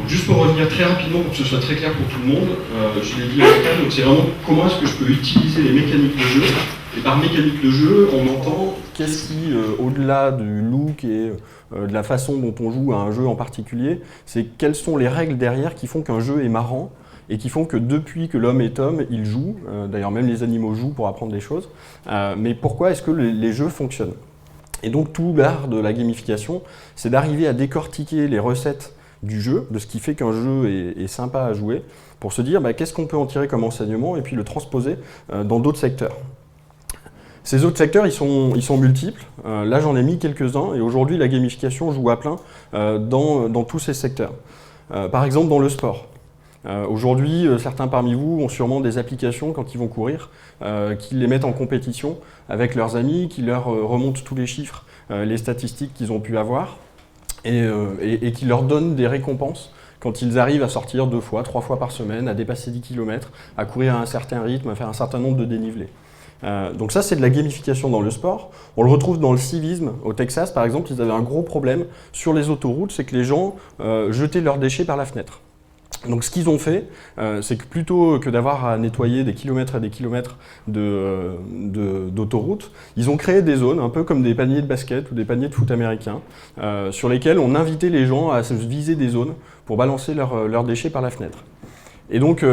juste pour revenir très rapidement, pour que ce soit très clair pour tout le monde, je l'ai dit à l'instant, donc c'est vraiment comment est-ce que je peux utiliser les mécaniques de jeu. Et par mécanique de jeu, on entend qu'est-ce qui, au-delà du look et de la façon dont on joue à un jeu en particulier, c'est quelles sont les règles derrière qui font qu'un jeu est marrant et qui font que depuis que l'homme est homme, il joue, d'ailleurs même les animaux jouent pour apprendre des choses, mais pourquoi est-ce que les jeux fonctionnent? Et donc tout l'art de la gamification, c'est d'arriver à décortiquer les recettes du jeu, de ce qui fait qu'un jeu est sympa à jouer, pour se dire qu'est-ce qu'on peut en tirer comme enseignement et puis le transposer dans d'autres secteurs. Ces autres secteurs, ils sont multiples. Là, j'en ai mis quelques-uns et aujourd'hui, la gamification joue à plein dans tous ces secteurs. Par exemple, dans le sport. Aujourd'hui, certains parmi vous ont sûrement des applications quand ils vont courir, qui les mettent en compétition avec leurs amis, qui leur remontent tous les chiffres, les statistiques qu'ils ont pu avoir et qui leur donnent des récompenses quand ils arrivent à sortir 2 fois, 3 fois par semaine, à dépasser 10 km, à courir à un certain rythme, à faire un certain nombre de dénivelés. Donc ça, c'est de la gamification dans le sport. On le retrouve dans le civisme. Au Texas, par exemple, ils avaient un gros problème sur les autoroutes, c'est que les gens jetaient leurs déchets par la fenêtre. Donc ce qu'ils ont fait, c'est que plutôt que d'avoir à nettoyer des kilomètres et des kilomètres d'autoroutes, ils ont créé des zones, un peu comme des paniers de basket ou des paniers de foot américains, sur lesquels on invitait les gens à se viser des zones pour balancer leurs déchets par la fenêtre. Et donc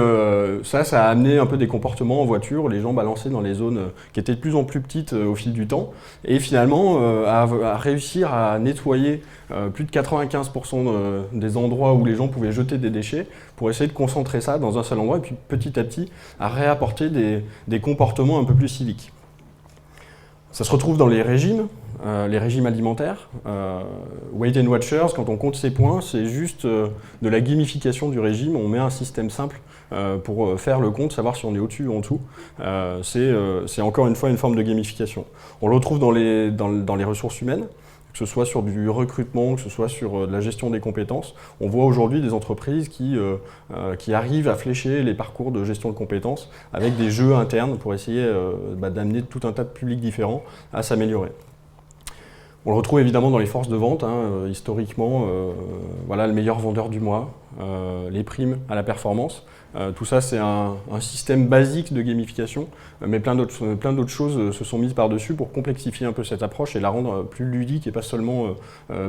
ça a amené un peu des comportements en voiture, les gens balançaient dans les zones qui étaient de plus en plus petites au fil du temps, et finalement à réussir à nettoyer plus de 95% des endroits où les gens pouvaient jeter des déchets pour essayer de concentrer ça dans un seul endroit, et puis petit à petit à réapporter des comportements un peu plus civiques. Ça se retrouve dans les régimes alimentaires. Weight and Watchers, quand on compte ses points, c'est juste de la gamification du régime. On met un système simple pour faire le compte, savoir si on est au-dessus ou en dessous. C'est encore une fois une forme de gamification. On le retrouve dans les ressources humaines, que ce soit sur du recrutement, que ce soit sur de la gestion des compétences. On voit aujourd'hui des entreprises qui arrivent à flécher les parcours de gestion de compétences avec des jeux internes pour essayer d'amener tout un tas de publics différents à s'améliorer. On le retrouve évidemment dans les forces de vente, historiquement, voilà, le meilleur vendeur du mois, les primes à la performance. Tout ça, c'est un système basique de gamification, mais plein d'autres choses se sont mises par-dessus pour complexifier un peu cette approche et la rendre plus ludique et pas seulement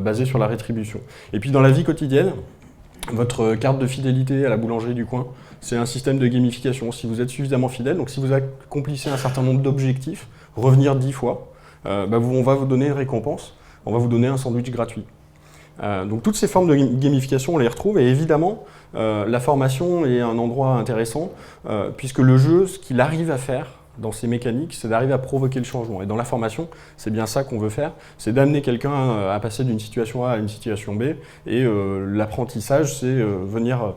basée sur la rétribution. Et puis dans la vie quotidienne, votre carte de fidélité à la boulangerie du coin, c'est un système de gamification. Si vous êtes suffisamment fidèle, donc si vous accomplissez un certain nombre d'objectifs, revenir 10 fois, on va vous donner une récompense, on va vous donner un sandwich gratuit. Donc toutes ces formes de gamification, on les retrouve, et évidemment, la formation est un endroit intéressant, puisque le jeu, ce qu'il arrive à faire dans ces mécaniques, c'est d'arriver à provoquer le changement. Et dans la formation, c'est bien ça qu'on veut faire, c'est d'amener quelqu'un à passer d'une situation A à une situation B, et l'apprentissage, c'est venir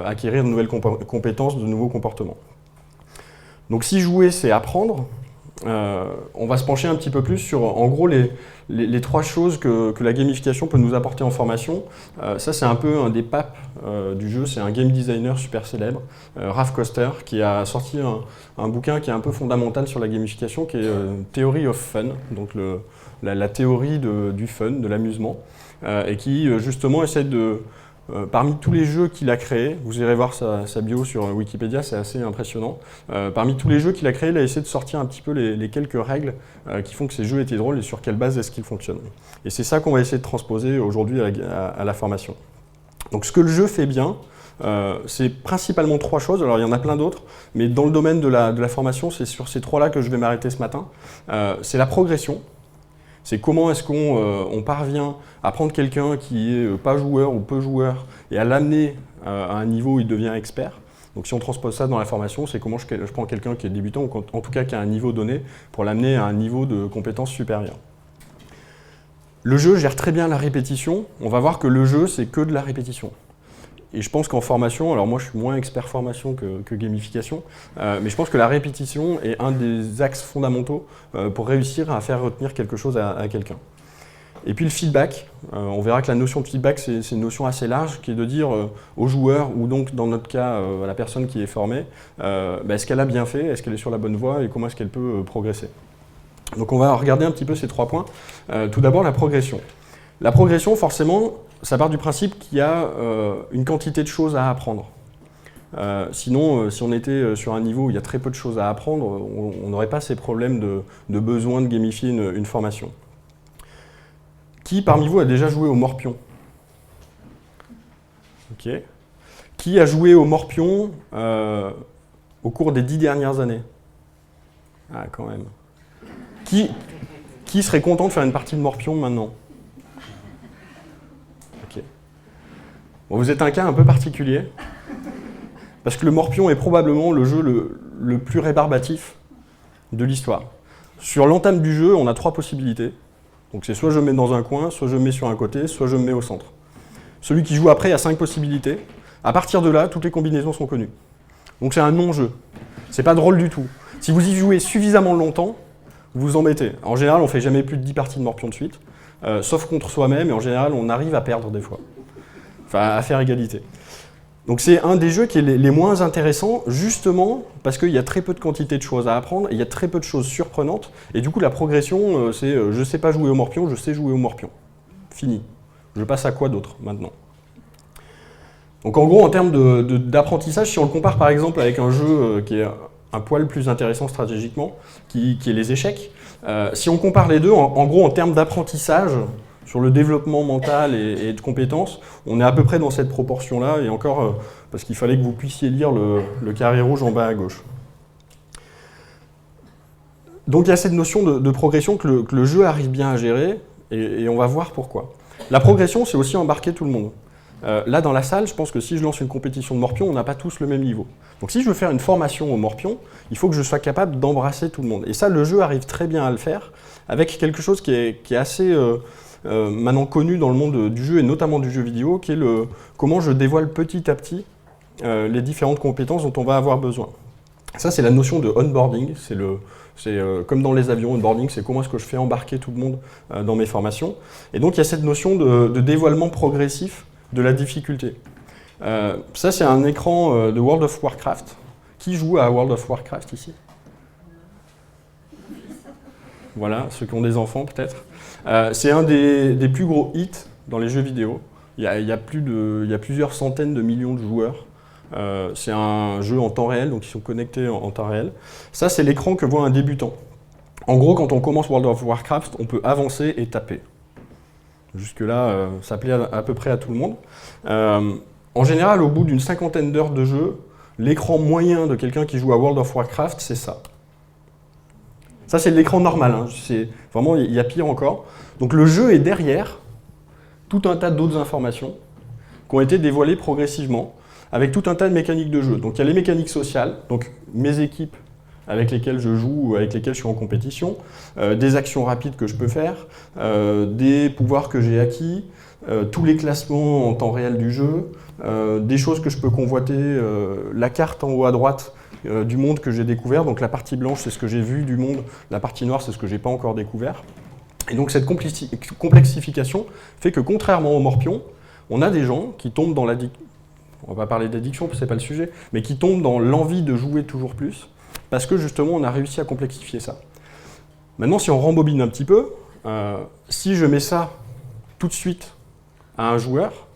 acquérir de nouvelles compétences, de nouveaux comportements. Donc si jouer, c'est apprendre, on va se pencher un petit peu plus sur, en gros, les 3 choses que la gamification peut nous apporter en formation. Ça, c'est un peu un des papes du jeu, c'est un game designer super célèbre, Ralph Koster, qui a sorti un bouquin qui est un peu fondamental sur la gamification, qui est Theory of Fun, donc la théorie du fun, de l'amusement, et qui justement essaie de... parmi tous les jeux qu'il a créés, vous irez voir sa bio sur Wikipédia, c'est assez impressionnant. Parmi tous les jeux qu'il a créés, il a essayé de sortir un petit peu les quelques règles qui font que ces jeux étaient drôles et sur quelle base est-ce qu'ils fonctionnent. Et c'est ça qu'on va essayer de transposer aujourd'hui à la formation. Donc ce que le jeu fait bien, c'est principalement 3 choses. Alors il y en a plein d'autres, mais dans le domaine de la formation, c'est sur ces 3-là que je vais m'arrêter ce matin. C'est la progression. C'est comment est-ce qu'on parvient à prendre quelqu'un qui est pas joueur ou peu joueur et à l'amener à un niveau où il devient expert. Donc si on transpose ça dans la formation, c'est comment je prends quelqu'un qui est débutant, ou en tout cas qui a un niveau donné, pour l'amener à un niveau de compétence supérieur. Le jeu gère très bien la répétition. On va voir que le jeu, c'est que de la répétition. Et je pense qu'en formation, alors moi je suis moins expert formation que gamification, mais je pense que la répétition est un des axes fondamentaux pour réussir à faire retenir quelque chose à quelqu'un. Et puis le feedback, on verra que la notion de feedback, c'est une notion assez large qui est de dire au joueur, ou donc dans notre cas à la personne qui est formée, est-ce qu'elle a bien fait, est-ce qu'elle est sur la bonne voie et comment est-ce qu'elle peut progresser. Donc on va regarder un petit peu ces 3 points. Tout d'abord la progression. La progression, forcément, ça part du principe qu'il y a une quantité de choses à apprendre. Sinon, si on était sur un niveau où il y a très peu de choses à apprendre, on n'aurait pas ces problèmes de besoin de gamifier une formation. Qui parmi vous a déjà joué au Morpion? Ok. Qui a joué au Morpion au cours des 10 dernières années? Ah, quand même. Qui serait content de faire une partie de Morpion maintenant? Ok. Bon, vous êtes un cas un peu particulier, parce que le Morpion est probablement le jeu le plus rébarbatif de l'histoire. Sur l'entame du jeu, on a 3 possibilités. Donc c'est soit je me mets dans un coin, soit je me mets sur un côté, soit je me mets au centre. Celui qui joue après a 5 possibilités. À partir de là, toutes les combinaisons sont connues. Donc c'est un non-jeu. C'est pas drôle du tout. Si vous y jouez suffisamment longtemps, vous vous embêtez. En général, on fait jamais plus de 10 parties de Morpion de suite, sauf contre soi-même, et en général, on arrive à perdre des fois. Enfin, à faire égalité. Donc c'est un des jeux qui est les moins intéressants, justement parce qu'il y a très peu de quantité de choses à apprendre, et il y a très peu de choses surprenantes, et du coup la progression, c'est je sais pas jouer au Morpion, je sais jouer au Morpion. Fini. Je passe à quoi d'autre maintenant? Donc en gros, en termes d'apprentissage, si on le compare par exemple avec un jeu qui est un poil plus intéressant stratégiquement, qui est les échecs, si on compare les deux, en gros en termes d'apprentissage, sur le développement mental et de compétences, on est à peu près dans cette proportion-là, et encore parce qu'il fallait que vous puissiez lire le carré rouge en bas à gauche. Donc il y a cette notion de progression que le jeu arrive bien à gérer, et on va voir pourquoi. La progression, c'est aussi embarquer tout le monde. Là, dans la salle, je pense que si je lance une compétition de Morpion, on n'a pas tous le même niveau. Donc si je veux faire une formation au Morpion, il faut que je sois capable d'embrasser tout le monde. Et ça, le jeu arrive très bien à le faire, avec quelque chose qui est assez maintenant connu dans le monde du jeu, et notamment du jeu vidéo, qui est comment je dévoile petit à petit les différentes compétences dont on va avoir besoin. Ça, c'est la notion de onboarding. C'est comme dans les avions, onboarding, c'est comment est-ce que je fais embarquer tout le monde dans mes formations. Et donc, il y a cette notion de dévoilement progressif de la difficulté. Ça, c'est un écran de World of Warcraft. Qui joue à World of Warcraft ici? Voilà, ceux qui ont des enfants peut-être. C'est un des plus gros hits dans les jeux vidéo. Il y a plusieurs centaines de millions de joueurs. C'est un jeu en temps réel, donc ils sont connectés en temps réel. Ça, c'est l'écran que voit un débutant. En gros, quand on commence World of Warcraft, on peut avancer et taper. Jusque-là, ça plaît à peu près à tout le monde. En général, au bout d'une 50aine d'heures de jeu, l'écran moyen de quelqu'un qui joue à World of Warcraft, c'est ça. Ça, c'est l'écran normal. Hein. Vraiment, il y a pire encore. Donc le jeu est derrière tout un tas d'autres informations qui ont été dévoilées progressivement, avec tout un tas de mécaniques de jeu. Donc il y a les mécaniques sociales, donc mes équipes avec lesquelles je joue ou avec lesquelles je suis en compétition, des actions rapides que je peux faire, des pouvoirs que j'ai acquis, tous les classements en temps réel du jeu, des choses que je peux convoiter, la carte en haut à droite du monde que j'ai découvert, donc la partie blanche c'est ce que j'ai vu du monde, la partie noire c'est ce que j'ai pas encore découvert. Et donc cette complexification fait que contrairement au Morpion, on a des gens qui tombent dans l'addiction, on va parler d'addiction, c'est pas le sujet, mais qui tombent dans l'envie de jouer toujours plus, parce que justement on a réussi à complexifier ça. Maintenant si on rembobine un petit peu, si je mets ça tout de suite à un joueur,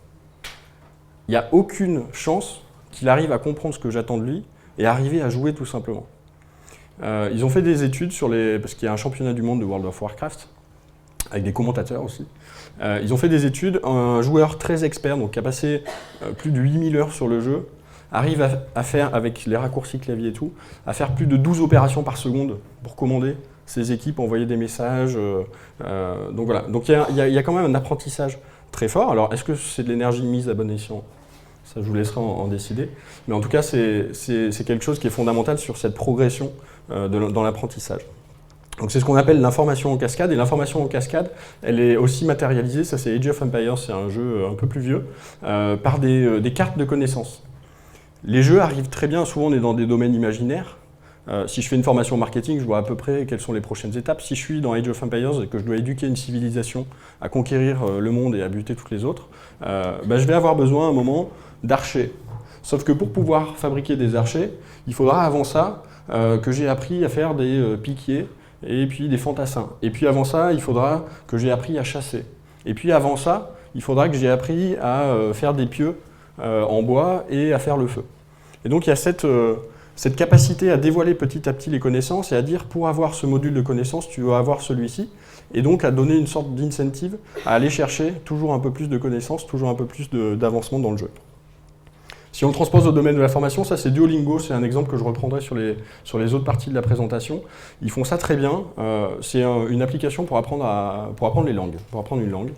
il n'y a aucune chance qu'il arrive à comprendre ce que j'attends de lui et arriver à jouer tout simplement. Ils ont fait des études parce qu'il y a un championnat du monde de World of Warcraft, avec des commentateurs aussi. Ils ont fait des études, un joueur très expert, donc qui a passé plus de 8000 heures sur le jeu, arrive à faire, avec les raccourcis clavier et tout, à faire plus de 12 opérations par seconde pour commander ses équipes, envoyer des messages. Donc voilà, donc il y a quand même un apprentissage très fort. Alors est-ce que c'est de l'énergie mise à bon escient? Ça, je vous laisserai en décider. Mais en tout cas, c'est quelque chose qui est fondamental sur cette progression dans l'apprentissage. Donc c'est ce qu'on appelle l'information en cascade, et l'information en cascade, elle est aussi matérialisée, ça c'est Age of Empires, c'est un jeu un peu plus vieux, par des cartes de connaissances. Les jeux arrivent très bien, souvent on est dans des domaines imaginaires. Si je fais une formation marketing, je vois à peu près quelles sont les prochaines étapes. Si je suis dans Age of Empires et que je dois éduquer une civilisation à conquérir le monde et à buter toutes les autres, je vais avoir besoin à un moment d'archers. Sauf que pour pouvoir fabriquer des archers, il faudra avant ça que j'ai appris à faire des piquiers, et puis des fantassins. Et puis avant ça, il faudra que j'ai appris à chasser. Et puis avant ça, il faudra que j'ai appris à faire des pieux en bois et à faire le feu. Et donc il y a cette capacité à dévoiler petit à petit les connaissances et à dire pour avoir ce module de connaissances, tu dois avoir celui-ci, et donc à donner une sorte d'incentive à aller chercher toujours un peu plus de connaissances, toujours un peu plus d'avancement dans le jeu. Si on le transpose au domaine de la formation, ça c'est Duolingo, c'est un exemple que je reprendrai sur les autres parties de la présentation. Ils font ça très bien, c'est une application pour apprendre les langues, pour apprendre une langue.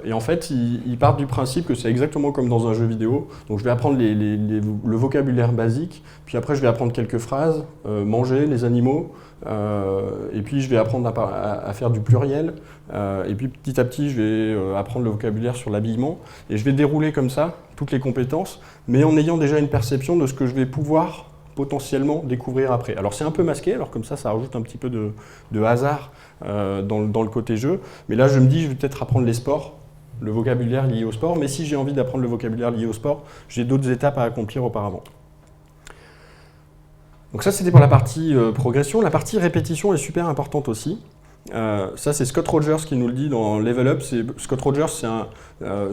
Et en fait, ils partent du principe que c'est exactement comme dans un jeu vidéo. Donc je vais apprendre le vocabulaire basique, puis après je vais apprendre quelques phrases, manger, les animaux, et puis je vais apprendre à faire du pluriel, et puis petit à petit je vais apprendre le vocabulaire sur l'habillement, et je vais dérouler comme ça toutes les compétences, mais en ayant déjà une perception de ce que je vais pouvoir potentiellement découvrir après. Alors c'est un peu masqué, alors comme ça rajoute un petit peu de hasard dans le côté jeu, mais là je me dis je vais peut-être apprendre les sports, le vocabulaire lié au sport, mais si j'ai envie d'apprendre le vocabulaire lié au sport, j'ai d'autres étapes à accomplir auparavant. Donc ça c'était pour la partie progression. La partie répétition est super importante aussi. Ça c'est Scott Rogers qui nous le dit dans Level Up. Scott Rogers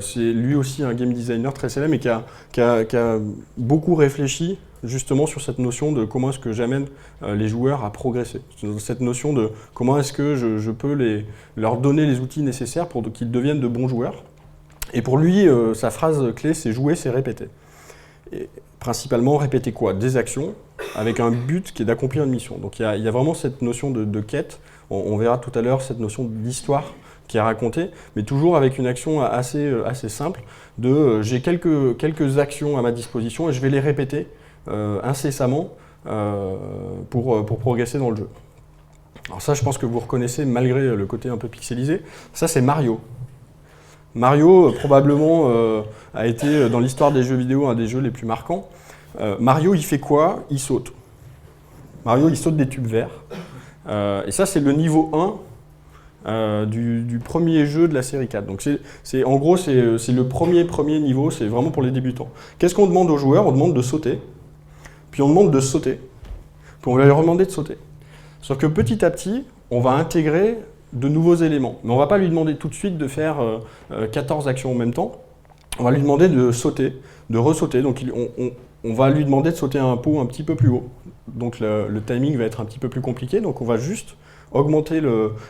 c'est lui aussi un game designer très célèbre et qui a beaucoup réfléchi justement sur cette notion de comment est-ce que j'amène les joueurs à progresser. Cette notion de comment est-ce que je peux leur donner les outils nécessaires pour qu'ils deviennent de bons joueurs. Et pour lui, sa phrase clé c'est jouer, c'est répéter. Et principalement répéter quoi? Des actions avec un but qui est d'accomplir une mission. Donc il y a vraiment cette notion de quête. On verra tout à l'heure cette notion d'histoire qui est racontée, mais toujours avec une action assez simple j'ai quelques actions à ma disposition et je vais les répéter incessamment pour progresser dans le jeu. Alors ça, je pense que vous reconnaissez malgré le côté un peu pixelisé. Ça, c'est Mario. Mario, probablement, a été dans l'histoire des jeux vidéo un des jeux les plus marquants. Mario, il fait quoi? Il saute. Mario, il saute des tubes verts. Et ça, c'est le niveau 1 du premier jeu de la série 4. Donc en gros, c'est le premier niveau, c'est vraiment pour les débutants. Qu'est-ce qu'on demande aux joueurs? On demande de sauter, puis on demande de sauter, puis on va leur demander de sauter. Sauf que petit à petit, on va intégrer de nouveaux éléments. Mais on ne va pas lui demander tout de suite de faire 14 actions en même temps. On va lui demander de sauter, de ressauter. Donc on va lui demander de sauter un pot un petit peu plus haut. Donc le timing va être un petit peu plus compliqué. Donc on va juste augmenter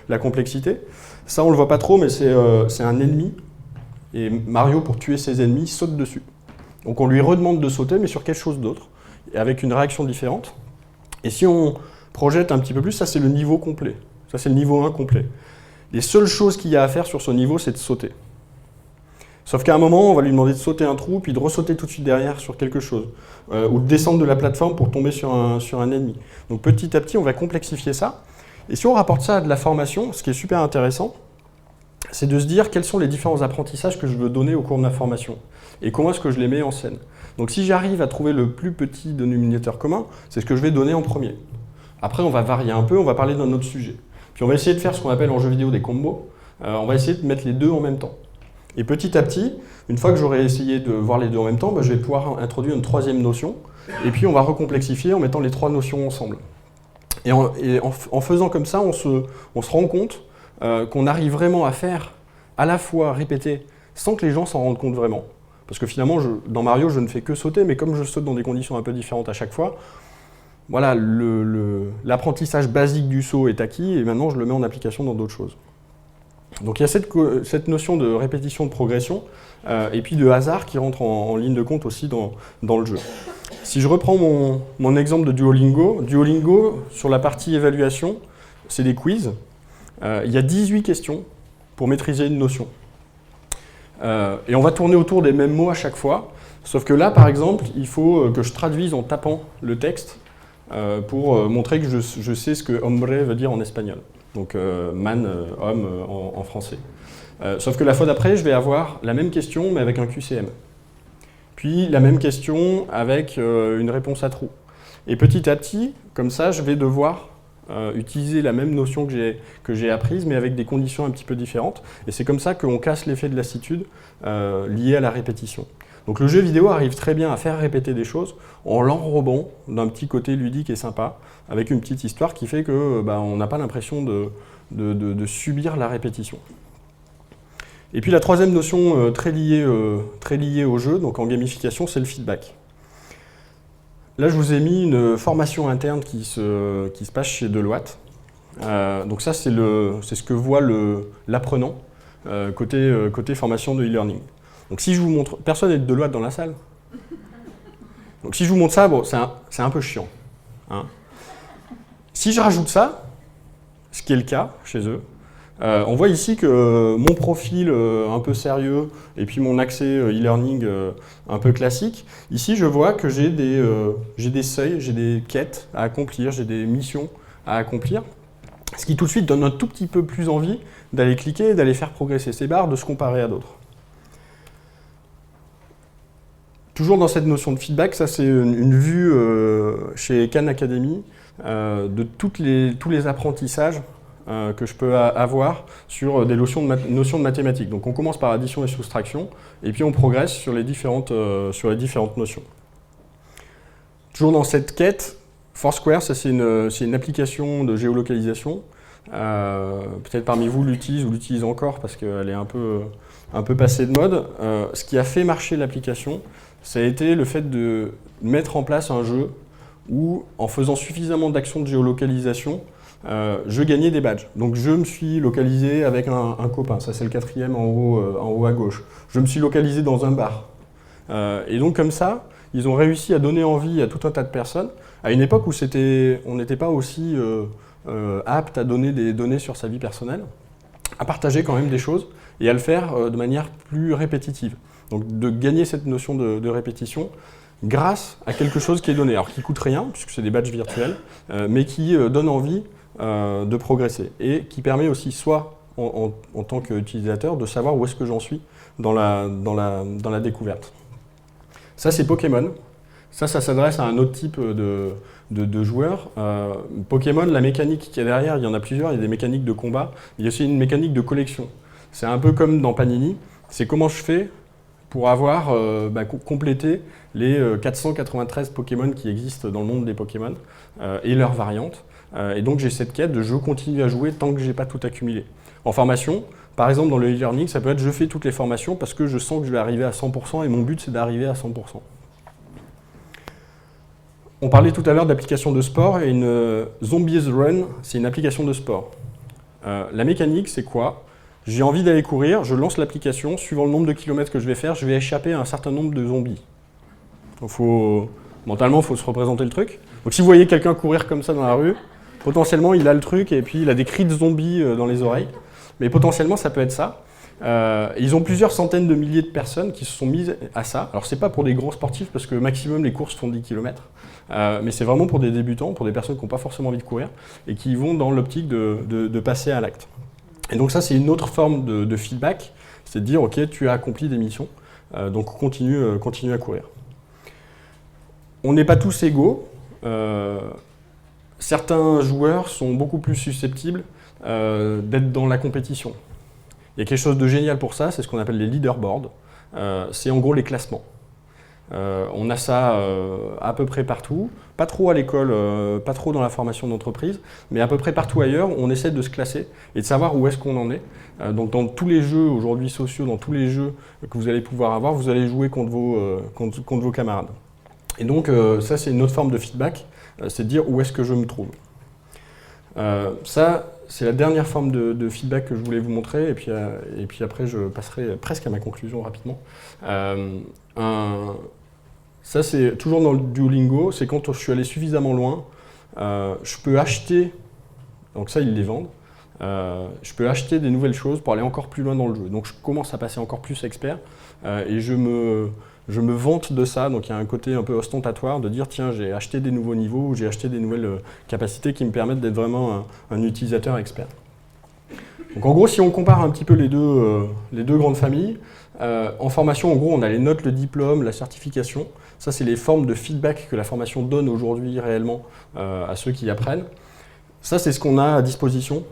la complexité. Ça, on ne le voit pas trop, mais c'est un ennemi. Et Mario, pour tuer ses ennemis, saute dessus. Donc on lui redemande de sauter, mais sur quelque chose d'autre, et avec une réaction différente. Et si on projette un petit peu plus, ça c'est le niveau complet. Ça c'est le niveau 1 complet. Les seules choses qu'il y a à faire sur ce niveau, c'est de sauter. Sauf qu'à un moment, on va lui demander de sauter un trou, puis de ressauter tout de suite derrière sur quelque chose. Ou de descendre de la plateforme pour tomber sur un ennemi. Donc petit à petit, on va complexifier ça. Et si on rapporte ça à de la formation, ce qui est super intéressant, c'est de se dire quels sont les différents apprentissages que je veux donner au cours de ma formation. Et comment est-ce que je les mets en scène. Donc si j'arrive à trouver le plus petit dénominateur commun, c'est ce que je vais donner en premier. Après, on va varier un peu, on va parler d'un autre sujet. Puis on va essayer de faire ce qu'on appelle en jeu vidéo des combos. On va essayer de mettre les deux en même temps. Et petit à petit, une fois que j'aurai essayé de voir les deux en même temps, je vais pouvoir introduire une troisième notion. Et puis on va recomplexifier en mettant les trois notions ensemble. Et en faisant comme ça, on se rend compte qu'on arrive vraiment à faire à la fois répéter sans que les gens s'en rendent compte vraiment. Parce que finalement, dans Mario, je ne fais que sauter, mais comme je saute dans des conditions un peu différentes à chaque fois, voilà, l'apprentissage basique du saut est acquis et maintenant je le mets en application dans d'autres choses. Donc il y a cette notion de répétition, de progression et puis de hasard qui rentre en ligne de compte aussi dans le jeu. Si je reprends mon exemple de Duolingo, sur la partie évaluation, c'est des quiz. Il y a 18 questions pour maîtriser une notion. Et on va tourner autour des mêmes mots à chaque fois, sauf que là, par exemple, il faut que je traduise en tapant le texte pour montrer que je sais ce que hombre veut dire en espagnol. Donc man, homme en français. Sauf que la fois d'après, je vais avoir la même question, mais avec un QCM. Puis la même question avec une réponse à trous. Et petit à petit, comme ça, je vais devoir utiliser la même notion que j'ai apprise, mais avec des conditions un petit peu différentes. Et c'est comme ça qu'on casse l'effet de lassitude lié à la répétition. Donc le jeu vidéo arrive très bien à faire répéter des choses en l'enrobant d'un petit côté ludique et sympa, avec une petite histoire qui fait que on n'a pas l'impression de subir la répétition. Et puis la troisième notion très liée au jeu, donc en gamification, c'est le feedback. Là, je vous ai mis une formation interne qui se passe chez Deloitte. Donc ça, c'est ce que voit l'apprenant côté formation de e-learning. Donc si je vous montre, personne n'est de Deloitte dans la salle. Donc si je vous montre ça, bon, c'est un peu chiant. Hein. Si je rajoute ça, ce qui est le cas chez eux, on voit ici que mon profil un peu sérieux et puis mon accès e-learning un peu classique, ici je vois que j'ai des seuils, j'ai des quêtes à accomplir, j'ai des missions à accomplir, ce qui tout de suite donne un tout petit peu plus envie d'aller cliquer, d'aller faire progresser ces barres, de se comparer à d'autres. Toujours dans cette notion de feedback, ça c'est une vue chez Khan Academy de tous les apprentissages que je peux avoir sur des notions de mathématiques. Donc on commence par addition et soustraction, et puis on progresse sur les différentes notions. Toujours dans cette quête, Foursquare, ça c'est une application de géolocalisation. Peut-être parmi vous l'utilisent ou l'utilisent encore parce qu'elle est un peu passée de mode. Ce qui a fait marcher l'application, ça a été le fait de mettre en place un jeu où, en faisant suffisamment d'actions de géolocalisation, je gagnais des badges. Donc je me suis localisé avec un copain, ça c'est le 4e en haut à gauche. Je me suis localisé dans un bar. Et donc comme ça, ils ont réussi à donner envie à tout un tas de personnes, à une époque où on n'était pas aussi apte à donner des données sur sa vie personnelle, à partager quand même des choses et à le faire de manière plus répétitive. Donc de gagner cette notion de répétition grâce à quelque chose qui est donné, alors qui ne coûte rien, puisque c'est des badges virtuels, mais qui donne envie de progresser et qui permet aussi soit en tant qu'utilisateur de savoir où est-ce que j'en suis dans la découverte. Ça c'est Pokémon. Ça s'adresse à un autre type de joueurs. Pokémon, la mécanique qu'il y a derrière, il y en a plusieurs, il y a des mécaniques de combat, il y a aussi une mécanique de collection. C'est un peu comme dans Panini, c'est comment je fais pour avoir complété les 493 Pokémon qui existent dans le monde des Pokémon et leurs variantes. Et donc j'ai cette quête de je continue à jouer tant que je n'ai pas tout accumulé. En formation, par exemple dans le e-learning, ça peut être je fais toutes les formations parce que je sens que je vais arriver à 100% et mon but c'est d'arriver à 100%. On parlait tout à l'heure d'application de sport et une Zombies Run, c'est une application de sport. La mécanique, c'est quoi? J'ai envie d'aller courir, je lance l'application, suivant le nombre de kilomètres que je vais faire, je vais échapper à un certain nombre de zombies. Donc mentalement, il faut se représenter le truc. Donc si vous voyez quelqu'un courir comme ça dans la rue, potentiellement il a le truc et puis il a des cris de zombies dans les oreilles. Mais potentiellement, ça peut être ça. Ils ont plusieurs centaines de milliers de personnes qui se sont mises à ça. Alors c'est pas pour des gros sportifs parce que maximum les courses font 10 km. Mais c'est vraiment pour des débutants, pour des personnes qui n'ont pas forcément envie de courir et qui vont dans l'optique de passer à l'acte. Et donc ça c'est une autre forme de feedback, c'est de dire ok tu as accompli des missions, donc continue à courir. On n'est pas tous égaux. Certains joueurs sont beaucoup plus susceptibles d'être dans la compétition. Il y a quelque chose de génial pour ça, c'est ce qu'on appelle les leaderboards. C'est en gros les classements. On a ça à peu près partout, pas trop à l'école, pas trop dans la formation d'entreprise, mais à peu près partout ailleurs, on essaie de se classer et de savoir où est-ce qu'on en est. Donc dans tous les jeux aujourd'hui sociaux, dans tous les jeux que vous allez pouvoir avoir, vous allez jouer contre vos camarades. Et donc ça c'est une autre forme de feedback, c'est de dire où est-ce que je me trouve. Ça, c'est la dernière forme de feedback que je voulais vous montrer, et puis après je passerai presque à ma conclusion rapidement. Ça, c'est toujours dans le Duolingo, c'est quand je suis allé suffisamment loin, je peux acheter, donc ça ils les vendent, je peux acheter des nouvelles choses pour aller encore plus loin dans le jeu. Donc je commence à passer encore plus expert, et je me vante de ça, donc il y a un côté un peu ostentatoire de dire tiens j'ai acheté des nouveaux niveaux, ou j'ai acheté des nouvelles capacités qui me permettent d'être vraiment un utilisateur expert. Donc en gros si on compare un petit peu les deux grandes familles, en formation en gros on a les notes, le diplôme, la certification, ça c'est les formes de feedback que la formation donne aujourd'hui réellement à ceux qui apprennent. Ça c'est ce qu'on a à disposition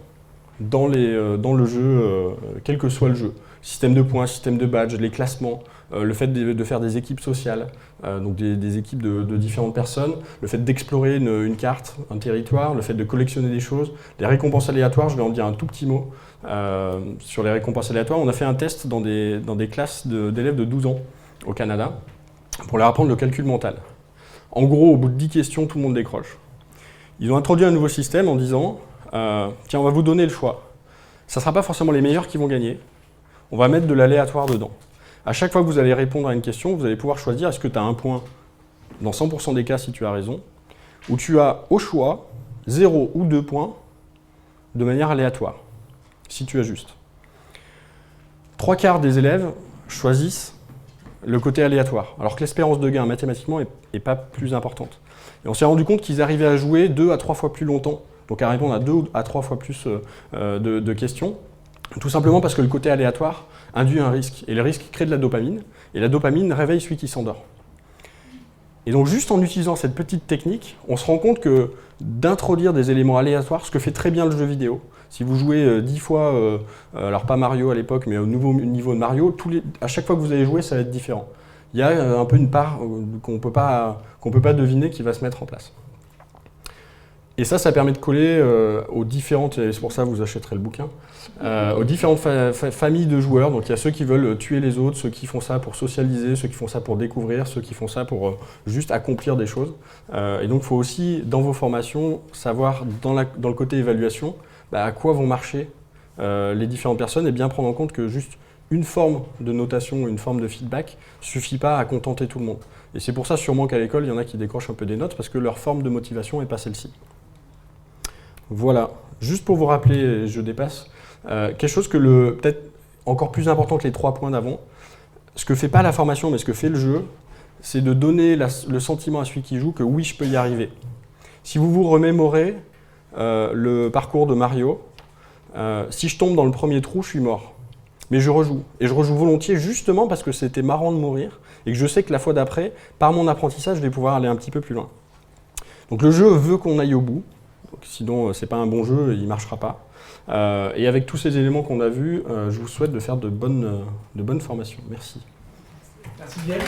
dans le jeu, quel que soit le jeu. Système de points, système de badge, les classements, le fait de faire des équipes sociales, donc des équipes de différentes personnes, le fait d'explorer une carte, un territoire, le fait de collectionner des choses, les récompenses aléatoires, je vais en dire un tout petit mot sur les récompenses aléatoires. On a fait un test dans des classes d'élèves de 12 ans au Canada pour leur apprendre le calcul mental. En gros, au bout de 10 questions, tout le monde décroche. Ils ont introduit un nouveau système en disant tiens, on va vous donner le choix. Ça ne sera pas forcément les meilleurs qui vont gagner. On va mettre de l'aléatoire dedans. À chaque fois que vous allez répondre à une question, vous allez pouvoir choisir est-ce que tu as un point dans 100% des cas si tu as raison, ou tu as au choix 0 ou 2 points de manière aléatoire, si tu ajustes. 3/4 des élèves choisissent le côté aléatoire, alors que l'espérance de gain mathématiquement n'est pas plus importante. Et on s'est rendu compte qu'ils arrivaient à jouer 2 à 3 fois plus longtemps, donc à répondre à 2 à 3 fois plus de questions, tout simplement parce que le côté aléatoire induit un risque, et le risque crée de la dopamine, et la dopamine réveille celui qui s'endort. Et donc juste en utilisant cette petite technique, on se rend compte que d'introduire des éléments aléatoires, ce que fait très bien le jeu vidéo, si vous jouez 10 fois, alors pas Mario à l'époque, mais au nouveau niveau de Mario, à chaque fois que vous allez jouer, ça va être différent. Il y a un peu une part qu'on peut pas deviner qui va se mettre en place. Et ça permet de coller aux différentes, et c'est pour ça que vous achèterez le bouquin, aux différentes familles de joueurs. Donc il y a ceux qui veulent tuer les autres, ceux qui font ça pour socialiser, ceux qui font ça pour découvrir, ceux qui font ça pour juste accomplir des choses. Et donc il faut aussi, dans vos formations, savoir dans le côté évaluation, à quoi vont marcher les différentes personnes et bien prendre en compte que juste une forme de notation, une forme de feedback ne suffit pas à contenter tout le monde. Et c'est pour ça sûrement qu'à l'école, il y en a qui décrochent un peu des notes parce que leur forme de motivation n'est pas celle-ci. Voilà, juste pour vous rappeler, je dépasse, quelque chose que peut-être encore plus important que les 3 points d'avant, ce que fait pas la formation mais ce que fait le jeu, c'est de donner le sentiment à celui qui joue que oui, je peux y arriver. Si vous vous remémorez le parcours de Mario, si je tombe dans le premier trou, je suis mort. Mais je rejoue. Et je rejoue volontiers justement parce que c'était marrant de mourir et que je sais que la fois d'après, par mon apprentissage, je vais pouvoir aller un petit peu plus loin. Donc le jeu veut qu'on aille au bout. Donc, sinon, c'est pas un bon jeu, il ne marchera pas. Et avec tous ces éléments qu'on a vus, je vous souhaite de faire de bonnes formations. Merci. Merci bien.